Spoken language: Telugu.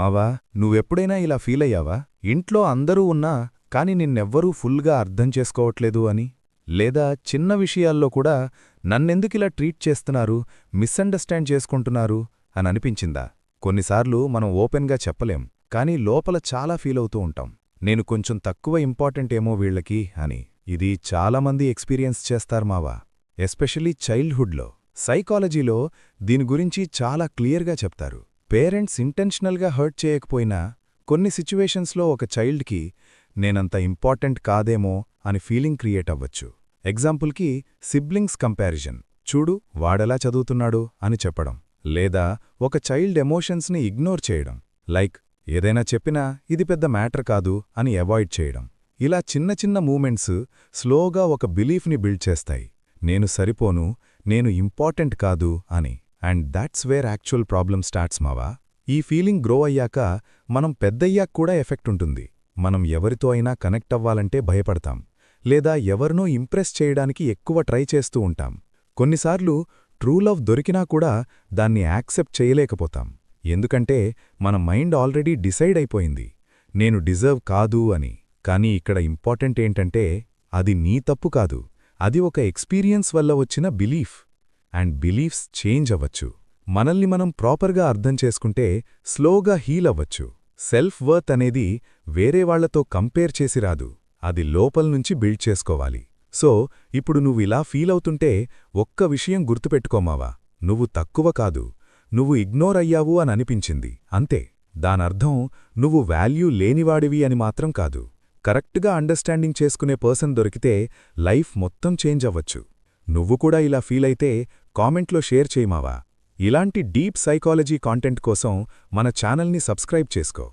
మావా, నువ్వెప్పుడైనా ఇలా ఫీలయ్యావా? ఇంట్లో అందరూ ఉన్నా కాని నిన్నెవ్వరూ ఫుల్గా అర్థం చేసుకోవట్లేదు అని? లేదా చిన్న విషయాల్లో కూడా నన్నెందుకిలా ట్రీట్ చేస్తున్నారు, మిస్అండర్స్టాండ్ చేసుకుంటున్నారు అని అనిపించిందా? కొన్నిసార్లు మనం ఓపెన్గా చెప్పలేం, కానీ లోపల చాలా ఫీలవుతూ ఉంటాం. నేను కొంచెం తక్కువ ఇంపార్టెంట్ ఏమో వీళ్లకి అని. ఇది చాలామంది ఎక్స్పీరియన్స్ చేస్తారు మావా, ఎస్పెషలీ చైల్డ్హుడ్లో. సైకాలజీలో దీని గురించి చాలా క్లియర్గా చెప్తారు. పేరెంట్స్ ఇంటెన్షనల్గా హర్ట్ చేయకపోయినా కొన్ని సిచ్యువేషన్స్లో ఒక చైల్డ్కి నేనంత ఇంపార్టెంట్ కాదేమో అని ఫీలింగ్ క్రియేట్ అవ్వచ్చు. ఎగ్జాంపుల్కి సిబ్లింగ్స్ కంపారిజన్, చూడు వాడెలా చదువుతున్నాడు అని చెప్పడం, లేదా ఒక చైల్డ్ ఎమోషన్స్ని ఇగ్నోర్ చేయడం, లైక్ ఏదైనా చెప్పినా ఇది పెద్ద మ్యాటర్ కాదు అని అవాయిడ్ చేయడం. ఇలా చిన్న చిన్న మూమెంట్స్ స్లోగా ఒక బిలీఫ్ని బిల్డ్ చేస్తాయి, నేను సరిపోను, నేను ఇంపార్టెంట్ కాదు అని. And that's where actual problem starts మావా. ఈ ఫీలింగ్ గ్రో అయ్యాక మనం పెద్దయ్యాక కూడా ఎఫెక్ట్ ఉంటుంది. మనం ఎవరితో అయినా కనెక్ట్ అవ్వాలంటే భయపడతాం, లేదా ఎవరినో ఇంప్రెస్ చేయడానికి ఎక్కువ ట్రై చేస్తూ ఉంటాం. కొన్నిసార్లు ట్రూ లవ్ దొరికినా కూడా దాన్ని యాక్సెప్ట్ చేయలేకపోతాం, ఎందుకంటే మన మైండ్ ఆల్రెడీ డిసైడ్ అయిపోయింది, నేను డిజర్వ్ కాదు అని. కానీ ఇక్కడ ఇంపార్టెంట్ ఏంటంటే అది నీ తప్పు కాదు, అది ఒక ఎక్స్పీరియన్స్ వల్ల వచ్చిన బిలీఫ్. అండ్ బిలీఫ్స్ చేంజ్ అవ్వచ్చు. మనల్ని మనం ప్రాపర్గా అర్థం చేసుకుంటే స్లోగా హీల్ అవ్వచ్చు. సెల్ఫ్ వర్త్ అనేది వేరే వాళ్లతో కంపేర్ చేసి రాదు, అది లోపల్నుంచి బిల్డ్ చేసుకోవాలి. సో ఇప్పుడు నువ్విలా ఫీలవుతుంటే ఒక్క విషయం గుర్తుపెట్టుకోమావా, నువ్వు తక్కువ కాదు, నువ్వు ఇగ్నోర్ అయ్యావు అని అనిపించింది అంతే. దానర్థం నువ్వు వాల్యూ లేనివాడివి అని మాత్రం కాదు. కరెక్ట్గా అండర్స్టాండింగ్ చేసుకునే పర్సన్ దొరికితే లైఫ్ మొత్తం చేంజ్ అవ్వచ్చు. నువ్వు కూడా ఇలా ఫీలైతే కామెంట్లో షేర్ చేయమావా. ఇలాంటి డీప్ సైకాలజీ కాంటెంట్ కోసం మన ఛానల్ని సబ్స్క్రైబ్ చేసుకో.